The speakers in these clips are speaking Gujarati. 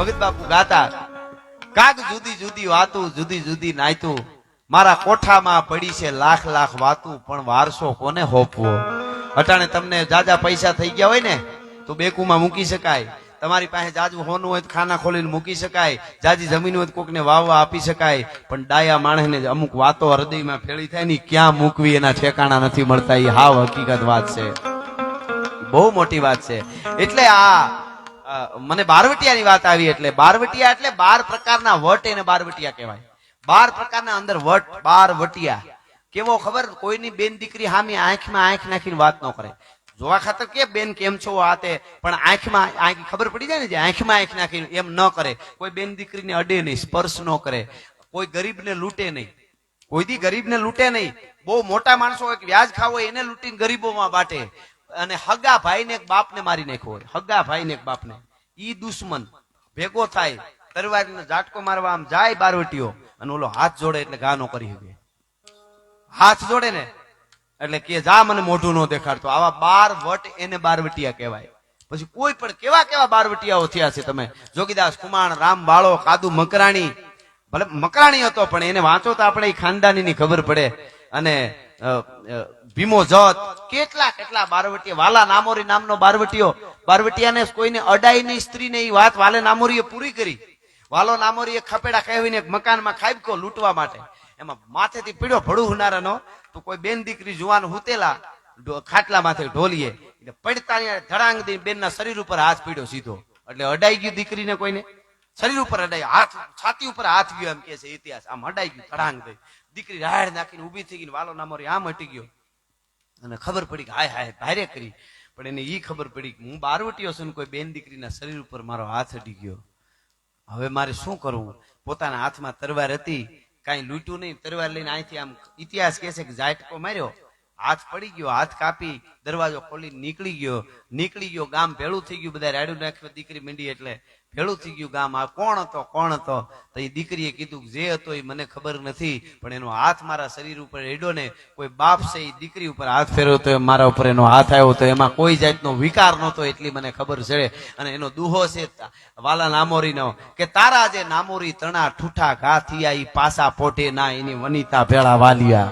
ભગત બાપુ ગાતા, કાગ જુદી જુદી વાતું, જુદી જુદી નાયતું, મારા કોઠામાં પડી છે લાખ લાખ વાતું, પણ વારસો કોને હોપવો? અટાણે તમને જાજા પૈસા થઈ ગયા હોય ને તો બેકુમાં મૂકી શકાય, તમારી પાસે જાજુ હોનું હોય તો ખાના ખોલીને મૂકી શકાય, જાજી જમીન હોય તો કોકને વાવવા આપી શકાય, પણ ડાયા માણસને અમુક વાતો હૃદયમાં ફેળી થાય ને ક્યાં મૂકવી એના ઠેકાણા નથી મળતા. એ હાવ હકીકત વાત છે, બહુ મોટી વાત છે. એટલે મને બારવટિયાની વાત આવી. એટલે બારવટિયા એટલે 12 પ્રકારના વટ, એને બારવટિયા કહેવાય. 12 પ્રકારના અંદર વટ, 12 વટિયા. કેવો ખબર? કોઈની બેન દીકરી સામે આંખમાં આંખ નાખીને વાત ન કરે. જોવા ખાતર કે બેન કેમ છો આ તે, પણ આંખમાં આંખ ખબર પડી જાય ને, જે આંખમાં આંખ નાખીને એમ ન કરે. કોઈ બેન દીકરીને અડે નહીં, સ્પર્શ ન કરે. કોઈ ગરીબને લૂંટે નહીં, કોઈ દી ગરીબને લૂંટે નહીં. બહુ મોટા માણસો હોય વ્યાજ ખાવો હોય એને લૂંટીને ગરીબોમાં બાટે. અને હગા ભાઈને એક બાપને મારી નાખ્યો હોય, હગા ભાઈને એક બાપને, ઈ દુશ્મન ભેગો થાય, તરવારીનો ઝાટકો મારવા આમ જાય બારવટીઓ, અને ઓલો હાથ જોડે એટલે ઘા નો કરી શકે. હાથ જોડે ને એટલે કે જા મને મોઢું નો દેખાડતો. આવા 12 વટ એને બારવટિયા કહેવાય. પછી કોઈ પણ કેવા કેવા બારવટિયાઓ થયા છે. તમે જોગીદાસ કુમાણ, રામ બાળો, કાદુ મકરાણી, ભલે મકરાણી હતો પણ એને વાંચો તો આપણે ખાનદાની ની ખબર પડે. અને ભીમો જત, કેટલા કેટલા બારવટિયા. વાલા નામોરી નામનો બારવટિયો, બારવટિયાને કોઈને અડાઈ નહીં, સ્ત્રીને એ વાત વાલે નામોરીએ પૂરી કરી. વાલો નામોરીએ ખપેડા કહેવીને એક મકાનમાં ખાબકો લૂંટવા માટે, એમાં માથેથી પીડ્યો ભડું હુનારાનો, તો કોઈ બેન દીકરી જુવાન હુતેલા ખાટલા માથે ઢોલીએ એટલે પડતા ધડાંગ દઈ બેનના શરીર ઉપર હાથ પીડ્યો સીધો, એટલે અડાઈ ગયું દીકરીને. કોઈને શરીર ઉપર અડાઈ, હાથ છાતી ઉપર હાથ ગયો, એમ કે છે ઇતિહાસ. આમ અડાઈ ગયું ધડાંગ દઈ, દીકરી રાડ નાખીને ઉભી થઈ ગઈ. વાલો નામોરી આમ હટી ગયો અને ખબર પડી કે હાય હાય ભારે કરી. પણ એને ઈ ખબર પડી કે હું બારવટીયો છું, કોઈ બેન દીકરીના શરીર ઉપર મારો હાથ અડી ગયો, હવે મારે શું કરવું? પોતાના હાથમાં તરવાર હતી, કઈ લૂંટ્યું નહીં, તરવાર લઈને અહીંથી આમ ઇતિહાસ કહે છે કે ઝાટકો માર્યો, હાથ પડી ગયો, હાથ કાપી દરવાજો ખોલી નીકળી ગયો. ગામ ભેળું થઈ ગયું, બધા રાડું નાખ્યું. દીકરી મીંડી એટલે ભેળું થઈ ગયું ગામ. આ કોણ હતો કોણ હતો? તો એ દીકરીએ કીધું જે હતો એ મને ખબર નથી, પણ એનો હાથ મારા શરીર ઉપર રેડ્યો ને, કોઈ બાપ છે એ દીકરી ઉપર હાથ ફેરવ્યો તો મારા ઉપર એનો હાથ આવ્યો, તો એમાં કોઈ જાતનો વિકાર નહોતો, એટલી મને ખબર છે. અને એનો દુહો છે વાલા નામોરીનો કે તારા જે નામોરી તણા ઠૂઠા ઘા થયા, ઈ પાસા પોટે ના એની વનિતા ભેળા વાલિયા.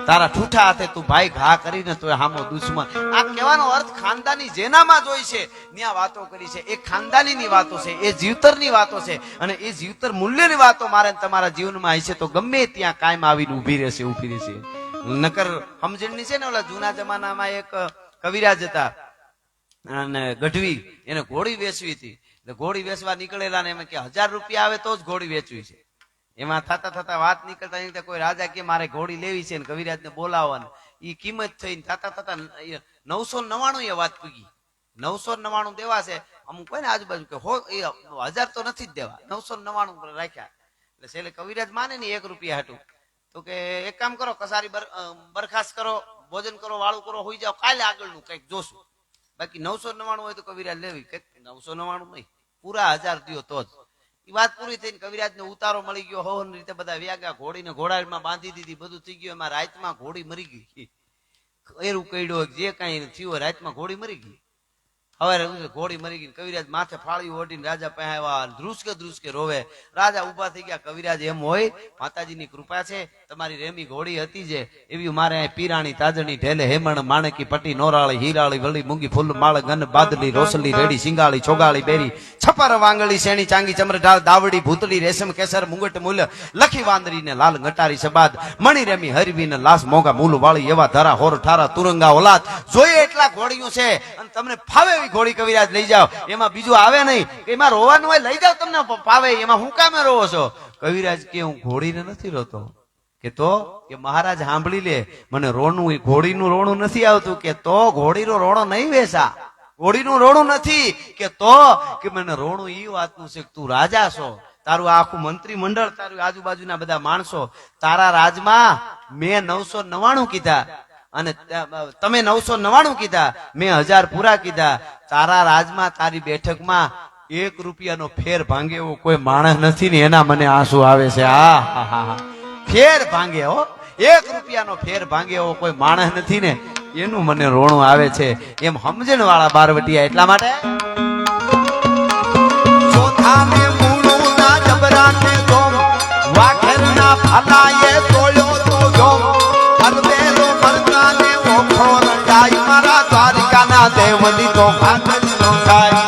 તારા ઠૂઠા હાથે તું ભાઈ ઘા કરીને તો હામો દુશ્મન. આ કહેવાનો અર્થ ખાનદાની જેનામાં જોઈ છે ત્યાં વાતો કરી છે. એ ખાનદાનીની વાતો છે, એ જીવતરની વાતો છે, અને એ જીવતર મૂલ્યની વાતો મારે તમારા જીવનમાં હશે તો ગમે ત્યાં કાયમ આવીને ઉભી રહેશે. નકર સમજણની છે ને, ઓલા જૂના જમાનામાં એક કવિરાજ હતા અને ગઢવી, એને ઘોડી વેચવી હતી. ઘોડી વેચવા નીકળેલા ને એમ કે 1000 રૂપિયા આવે તો જ ઘોડી વેચવી છે. એમાં થતા થતા વાત નીકળતા કોઈ રાજા કે મારે ઘોડી લેવી છે ને કવિરાજ ને બોલાવવાનું, ઈ કિંમત થઈ થતા થતા 999 એ વાત પૂગી. 999 દેવા છે. અમુક કોઈ ને આજુબાજુ કે 1000 તો નથી જ દેવા, 999 રાખ્યા. એટલે છેલ્લે કવિરાજ માને ને 1 રૂપિયા હતું. તો કે એક કામ કરો, કસારી બરખાસ્ત કરો, ભોજન કરો, વાળું કરો, હોઈ જાઓ, કાલે આગળનું કઈક જોશું. બાકી 999 હોય તો કવિરાજ લેવી. 999 નહીં, પૂરા 1000 દિયો તો જ. એ વાત પૂરી થઈને કવિરાજ ને ઉતારો મળી ગયો, હોન રીતે બધા વ્યાગ્યા, ઘોડીને ઘોડામાં બાંધી દીધી, બધું થઈ ગયું. એમાં રાતમાં ઘોડી મરી ગઈ. એરું કઈડો જે કઈ થયું, રાતમાં ઘોડી મરી ગઈ. હવે ઘોડી મરી ગઈ, કવિરાજ માથે ફાળ્યું ઓઢીને રાજા પાસે આવ્યા, ધ્રુસકે રોવે. રાજા ઉભા થઈ ગયા. કવિરાજ એમ હોય, માતાજીની કૃપા છે, તમારી રેમી ઘોડી હતી જે એવી મારે પીરાણી તાજણી ઢેલે હેમણ માણકી પટી નોરાળી હીરાળી વળી મૂંગી ફૂલ માળ ગન બાદલી રોસલી રેડી સિંગાળી ચોગાળી બેરી છપર વાંગળી શેણી ચાંગી ચમર ઢાળ દાવડી ભૂતળી રેશમ કેસર મુંગટ મૂલ લખી વાંદરીને લાલ ગટારી સબાદ મણી રેમી હરવીને લાસ મોગા મૂલ વાળી એવા ધરા હોર ઠારા તુરંગા ઓલાદ. જોઈએ એટલા ઘોડીઓ છે અને તમને ફાવે એવી ઘોડી કવિરાજ લઈ જાઓ. એમાં બીજું આવે નહીં, એમાં રોવાનું હોય લઈ જાઓ, તમને ફાવે. એમાં હું કામે રોવો છો? કવિરાજ કે હું ઘોડીને નથી રોતો. કે તો કે મહારાજ સાંભળી લે, મને રોણું ઘોડીનું રોણું નથી આવતું. કે તો ઘોડીનો રોણો નહીં વેસા, ઘોડીનું રોણું નથી. કે તો કે મને રોણું ઈ વાતનું છે કે તું રાજા છો, તારું આખું મંત્રી મંડળ, તારું આજુબાજુના બધા માણસો, તારા રાજમાં મેં 999 કીધા અને તમે 999 કીધા, મેં 1000 પૂરા કીધા. તારા રાજમાં તારી બેઠકમાં 1 રૂપિયાનો ફેર ભાંગે એવો કોઈ માણસ નથી ને એના મને આંસુ આવે છે. હા, ફેર ભાંગે હો, 1 રૂપિયાનો ફેર ભાંગે એવો કોઈ માણસ નથી ને એનું મને રોણું આવે છે. એમ સમજણ વાળા બારવટિયા. એટલા માટે અલાયે તોળ્યો તો જો અલબેલો મરદાને ઓખો રંડાઈ મારા દ્વારકાના દેવની તો ભાગ જ નો થાય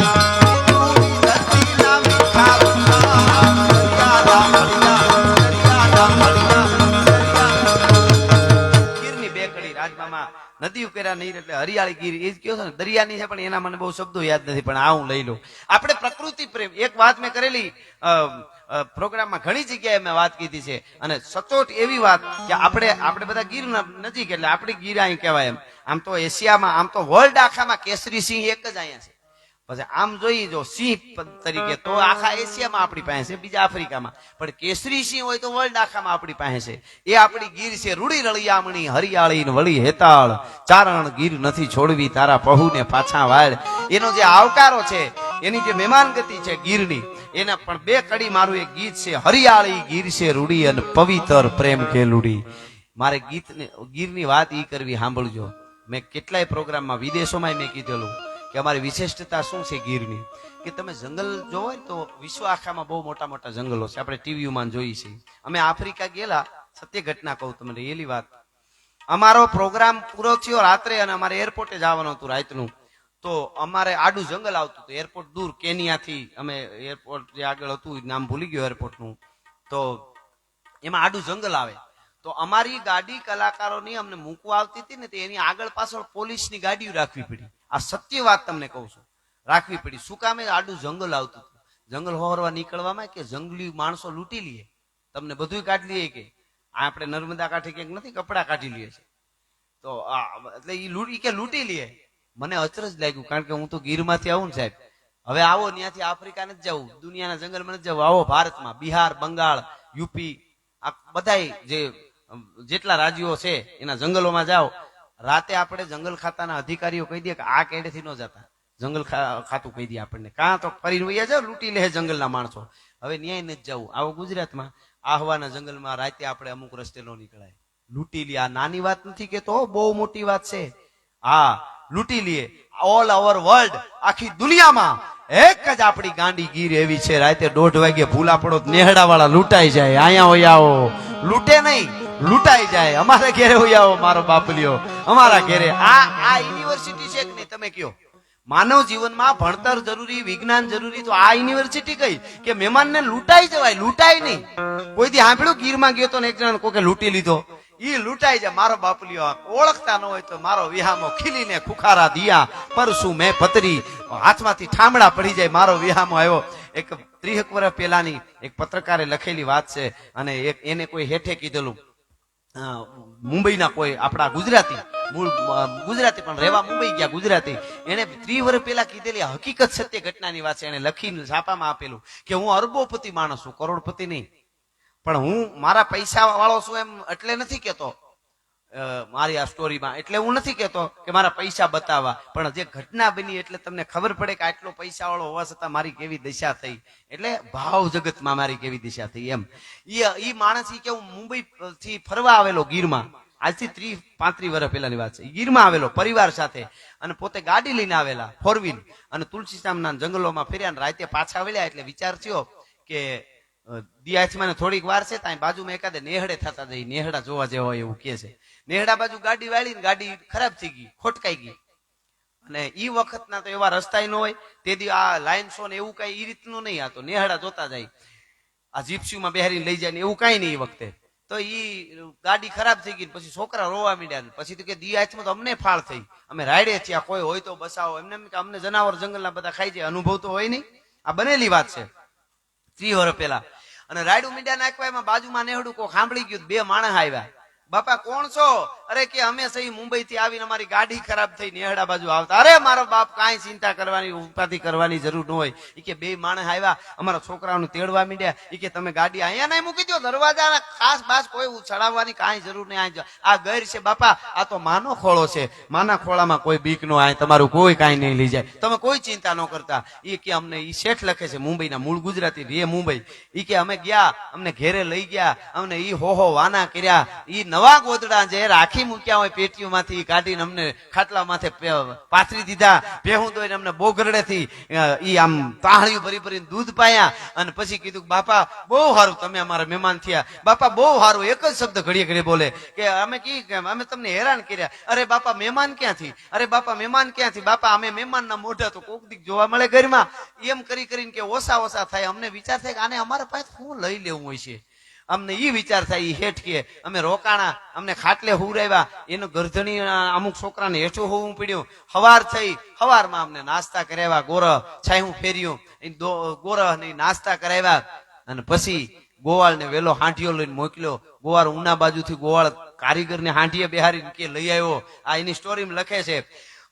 ગીરની બે કડી રાજમામાં નદી ઉકેરા નહીં એટલે હરિયાળી ગીર એ જ કયો છે ને દરિયાની છે પણ એના મને બહુ શબ્દો યાદ નથી પણ આ હું લઈ લઉં. આપણે પ્રકૃતિ પ્રેમ એક વાત મેં કરેલી પ્રોગ્રામમાં ઘણી જગ્યાએ મેં વાત કીધી છે અને સચોટ એવી વાત કે આપણે બધા ગીર નજીક એટલે આપણી ગીર અહીં કહેવાય એમ. આમ તો એશિયામાં આમ તો વર્લ્ડ આખામાં કેસરી સિંહ એક જ અહીંયા છે. પછી આમ જોઈએ જો સિંહ તરીકે તો આખા એશિયામાં આપણી પાસે છે, બીજા આફ્રિકામાં, પણ કેસરી સિંહ હોય તો વર્લ્ડ આખામાં આપણી પાસે છે. એ આપણી ગીર છે. રૂડી રળિયામણી હરિયાળી વળી હેતાળ ચારણ ગીર નથી છોડવી તારા પહુને પાછા વાળ. એનો જે આવકારો છે, એની જે મહેમાનગતિ છે ગીરની, એના પણ બે કડી મારું એક ગીત છે. હરિયાળી ગીર છે રૂડી અને પવિત્ર પ્રેમ ખેલુડી. મારે ગીરની વાત ઈ કરવી, સાંભળજો. મેં કેટલાય પ્રોગ્રામમાં વિદેશોમાં મેં કીધેલું કે અમારી વિશિષ્ટતા શું છે ગીરની, કે તમે જંગલ જોવો ને તો વિશ્વ આખામાં બહુ મોટા મોટા જંગલો છે. આપણે ટીવીમાં જોઈએ છીએ. અમે આફ્રિકા ગયેલા, સત્ય ઘટના કહું તમને એલી વાત. અમારો પ્રોગ્રામ પૂરો થયો રાત્રે અને અમારે એરપોર્ટે જવાનું હતું રાતનું. તો અમારે આડું જંગલ આવતું હતું. એરપોર્ટ દૂર કેનિયાથી, અમે એરપોર્ટ જે આગળ હતું નામ ભૂલી ગયો એરપોર્ટનું, તો એમાં આડું જંગલ આવે. તો અમારી ગાડી કલાકારોની અમને મૂકવા આવતી હતી ને, એની આગળ પાછળ પોલીસની ગાડીઓ રાખવી પડી. આ સત્ય વાત તમને કહું છું, રાખવી પડી. શું કામે? આડું જંગલ આવતું હતું. જંગલ હોરવા નીકળવામાં કે જંગલી માણસો લૂંટી લઈએ, તમને બધું કાઢી લઈએ. કે આપણે નર્મદા કાંઠે ક્યાંક નથી કપડા કાઢી લઈએ છે, તો એટલે એ લૂંટી લઈએ. મને અચરજ લાગ્યું, કારણ કે હું તો ગીરમાંથી આવું ને સાહેબ. હવે આવો ત્યાંથી આફ્રિકા નથી જવું, દુનિયાના જંગલમાં નથી જવું, આવો ભારતમાં બિહાર, બંગાળ, યુપી, આ બધા જેટલા રાજ્યો છે એના જંગલોમાં જાઓ. રાતે આપણે જંગલ ખાતાના અધિકારીઓ કહી દે કે આ કેડેથી ન જતા, જંગલ ખાતું કહી દે આપણને, કાં તો ફરીને વૈયા જાવ, લૂંટી લે જંગલના માણસો. હવે ન્યાય નથી જવું. આવો ગુજરાતમાં આહવાના જંગલમાં રાતે આપણે અમુક રસ્તે ન નીકળાય, લૂંટી લે. આ નાની વાત નથી કેતો, બહુ મોટી વાત છે. હા, લૂંટી લઈએ. ઓલ ઓવર વર્લ્ડ, આખી દુનિયામાં એક જ આપણી ગાંડી ગીર એવી છે, રાતે 1:30 વાગે ભૂલા પડો નેહડા વાળા લૂંટાઈ જાય. અહીંયા હોય આવો, લૂંટે નહીં, લૂંટાઈ જાય. અમારા ઘેરે હોય આવો, મારો બાપલિયો અમારા ઘેરે. આ યુનિવર્સિટી છે કે નહીં તમે કયો? માનવ જીવનમાં ભણતર જરૂરી, વિજ્ઞાન જરૂરી, તો આ યુનિવર્સિટી કઈ કે મહેમાનને લૂંટાઈ જવાય, લૂંટાય નહીં. કોઈ દી સાંભળ્યું ગીરમાં ગયો તો ને એક જણ કોઈ લૂંટી લીધો? ઈ લૂંટાઈ જાય. મારો બાપલિયો ઓળખતા ન હોય તો મારો વિહામો ખીલીને ખુખારા દિયા પરસું મેં પતરી, હાથમાંથી ઠામડા પડી જાય. મારો વિહામો આવ્યો. એક 30 વર્ષ પહેલાની એક પત્રકારે લખેલી વાત છે, અને એને કોઈ હેઠે કીધેલું, મુંબઈના કોઈ આપણા ગુજરાતી, મૂળ ગુજરાતી પણ રહેવા મુંબઈ ગયા ગુજરાતી, એને 30 વર્ષ પહેલા કીધેલી હકીકત સત્ય ઘટનાની વાત છે. એને લખીને છાપામાં આપેલું કે હું અરબોપતિ માણસ છું, કરોડપતિ નહીં, પણ હું મારા પૈસા વાળો છું એમ એટલે નથી કેતો મારી આ સ્ટોરીમાં. એટલે હું નથી કેતો કે મારા પૈસા બતાવવા, પણ જે ઘટના બની એટલે તમને ખબર પડે કે આટલો પૈસા વાળો હોવા છતાં મારી કેવી દિશા થઈ, એટલે ભાવ જગતમાં મારી કેવી દિશા થઈ એમ. ઈ માણસ કે હું મુંબઈ થી ફરવા આવેલો ગીરમાં, આજથી 30-35 વર્ષ પહેલાની વાત છે. ગીરમાં આવેલો પરિવાર સાથે, અને પોતે ગાડી લઈને આવેલા 4 વ્હીલ, અને તુલસીશ્યામના જંગલોમાં ફર્યા, રાતે પાછા વળ્યા. એટલે વિચાર થયો કે દિયાથમાં થોડીક વાર છે, ત્યાં બાજુમાં એકાદે નેહડે થતા જઈ, નેહડા જોવા જેવા હોય એવું કે છે. નેહડા બાજુ ગાડી વાળી, ગાડી ખરાબ થઈ ગઈ, ખોટકાઈ ગઈ. અને ઈ વખતના તો એવા રસ્તા ન હોય, તેથી આ લાઈન શો ને એવું કઈ ઈ રીતનું નહીં. આ તો નેહડા જોતા જાય, આ જીપ્સીમાં બેહારીને લઈ જાય ને એવું કઈ નહીં. એ વખતે તો ઈ ગાડી ખરાબ થઈ ગઈ. પછી છોકરા રોવા માંડ્યા. પછી તો કે દિયાથમાં તો અમને ફાળ થઈ, અમે રાયડે થયા, કોઈ હોય તો બસાવો. એમને અમને જનાવર જંગલના બધા ખાઈ જાય, અનુભવ તો હોય નહીં. આ બનેલી વાત છે 30 વર્ષ પહેલા. અને રાયડું મીડિયા નાખવા, એમાં બાજુમાં નેહડું કોઈ સાંભળી ગયું. 2 માણસ આવ્યા. બાપા કોણ છો? અરે કે અમે સહી મુંબઈ થી આવીને અમારી ગાડી ખરાબ થઈ નેહડા બાજુ આવતા. અરે મારો બાપ, કાંઈ ચિંતા કરવાની, ઉપાધિ કરવાની જરૂર ન હોય. ઈ કે 2 માણસ આવ્યા, અમારા છોકરાઓને તેડવા માંડ્યા. ઈ કે તમે ગાડી અહીંયા નહીં મૂકી દો, દરવાજા ખાસ બાસ કોઈ ચડાવવાની કાંઈ જરૂર નહીં. આ ગેર છે બાપા, આ તો માનો ખોળો છે, માના ખોળામાં કોઈ બીક નો આય, તમારું કોઈ કાંઈ નહીં લઈ જાય, તમે કોઈ ચિંતા ન કરતા. ઈ કે અમને, ઈ શેઠ લખે છે મુંબઈના, મૂળ ગુજરાતી રે મુંબઈ. ઈ કે અમે ગયા, અમને ઘેરે લઈ ગયા, અમને ઈ હોહો વાના કર્યા. ઈ નવા ગોદડા જે રાખે રાખી મૂક્યા હોય પેટીઓમાંથી કાઢીને અમને ખાટલા માથે પાથરી દીધા, ભેહું દોઈને અમને બોગરડેથી ઈ આમ તાળીઓ ભરી ભરીને દૂધ પાયા, અને પછી કીધું બાપા બહુ સારું તમે અમારા મહેમાન થયા, બાપા બહુ સારું, એક જ શબ્દ ઘડીએ ઘડીએ બોલે કે અમે તમને હેરાન કર્યા. અરે બાપા મહેમાન ક્યાંથી, અરે બાપા મહેમાન ક્યાંથી, બાપા અમે મહેમાનના મોઢા તો કોક દીક જોવા મળે ઘરમાં. એમ કરી કરીને કે ઓછા ઓછા થાય. અમને વિચાર થાય કે આને અમારા પાસે શું લઈ લેવું હોય છે. અમને ઈ વિચાર થાય. ઈ હેઠ કે અમે રોકાણા, અમને ખાટલે હુરાવ્યા, એનું ગરધણી અમુક છોકરાને હેઠું હોવું પડ્યું. હવાર થઈ, હવારમાં અમને નાસ્તા કરાવ્યા, ગોરહ છાયું ફેર્યું, ગોરહ ને નાસ્તા કરાવ્યા. અને પછી ગોવાળ ને વેલો હાંઠિયો લઈને મોકલ્યો. ગોવાળ ઉના બાજુથી ગોવાળ કારીગર ને હાંઠીએ બેહારીને કે લઈ આવ્યો. આ એની સ્ટોરીમાં લખે છે.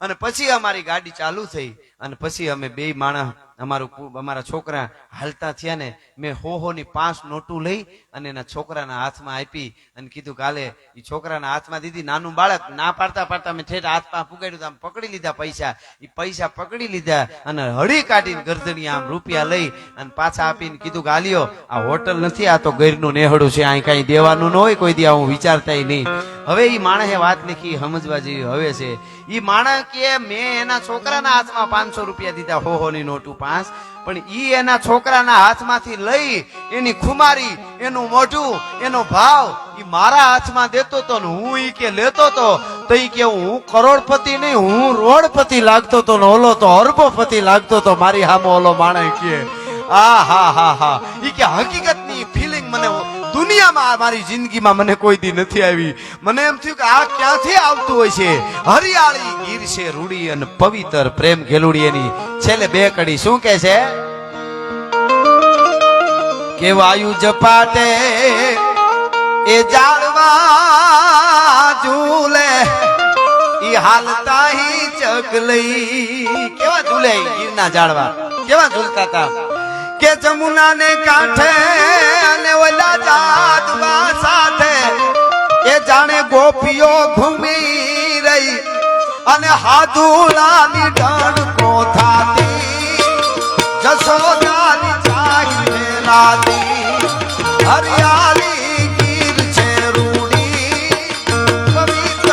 અને પછી અમારી ગાડી ચાલુ થઈ, અને પછી અમે બે માણસ અમારા છોકરા હાલતા થયા ને મેં હોની 5 નોટું લઈ અને એના છોકરાના હાથમાં આપી અને કીધું કાલે એ છોકરાના હાથમાં દીધી. નાનું બાળક ના પાડતા પાડતા મેં ઠેઠ હાથમાં પુગાડ્યું, આમ પકડી લીધા પૈસા. એ પૈસા પકડી લીધા અને હળી કાઢીને ગરદની આમ રૂપિયા લઈ અને પાછા આપીને કીધું કે આલ્યો આ હોટલ નથી, આ તો ગરનું નેહડું છે, અહીં કઈ દેવાનું ન હોય, કોઈ દી હું વિચારતા નહીં. હવે ઈ માણસે વાત લીખી સમજવા જેવી હવે છે. ઈ માણસ કે મેં એના છોકરાના હાથમાં 500 રૂપિયા દીધા, હોની નોટું 5, પણ ઈ એના છોકરાના હાથમાંથી લઈ એની ખુમારી, એનું મોઢું, એનો ભાવ ઈ મારા હાથમાં દેતો તો ને હું ઈ કે લેતો તો ઈ કે હું કરોડપતિ નહીં, હું રોડપતિ લાગતો તો ને ઓલો તો અરબોપતિ લાગતો તો. મારી સામે ઓલો માણસ કે હા ઈ કે હકીકતની ફિલિંગ મને દુનિયામાં મારી જિંદગીમાં મને કોઈ દી નથી આવી. મને એમ થયું કે આ ક્યાંથી આવતું હોય છે. હરિયાળી ગીર છે રૂડી અને પવિત્ર પ્રેમ ઘેલુડી. એની છેલ્લે 2 કડી શું કે છે કે વાયુ જપાટે એ જાળવા ઝૂલે ઈ હાલતા હી ચકલઈ. કેવા ઝૂલે ગીરના જાળવા, કેવા ઝૂલતા હતા કે જમુના ને કાંઠે અને ઓલા જાદવા સાથે એ જાણે ગોપીઓ ઘૂમી રહી અને હાદુલાની ડણકો થાતી, જશોદાની ચાકી લાતી. હરિયાળી ગીર છે રૂડી, પવિત્ર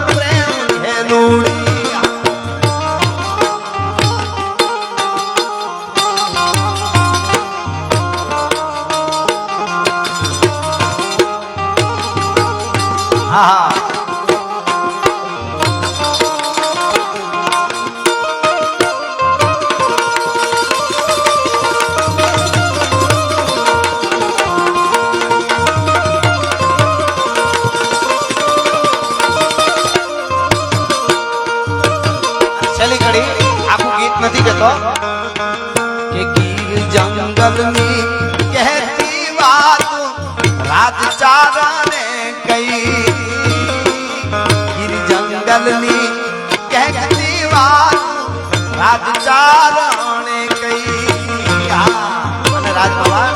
પ્રેમ ઘેલુડી. હા છેલ્લી કડી આખું ગીત નથી કેતો કે ગીર જંગલની કહેતી વાત રાત ચારણે ગઈ. ગીર જંગલની કહેતી વાત રાત ચારણે ગઈ. અને રાજ બાબા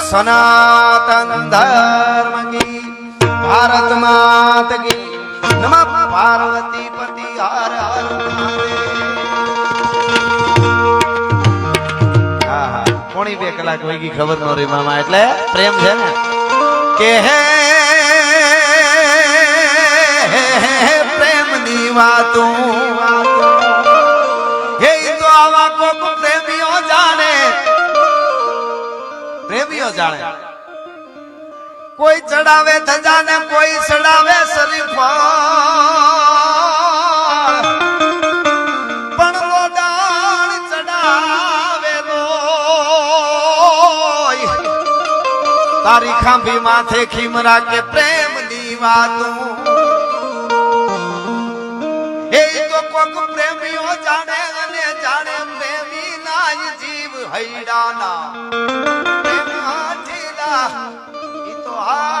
सनातन धर्म की भारत मात की नमः पार्वती पति हर हर महादेव. 2 કલાક વહી ગઈ ખબર ન રહી મામા. એટલે પ્રેમ છે ને કે હે પ્રેમની વાતો હે તો આવા કોક પ્રેમીઓ જાણે, પ્રેમીઓ જાણે. કોઈ ચડાવે ધજાને, કોઈ ચડાવે શરીફળ, પણ લોડાણ ચડાવે તારી ખાંભી માથે ખીમરા કે પ્રેમની વાતું એ તો કોક પ્રેમીઓ જાણે અને જાણે પ્રેમી ના જીવ હૈડાના પ્રેમ હાથીલા ઈ તો આ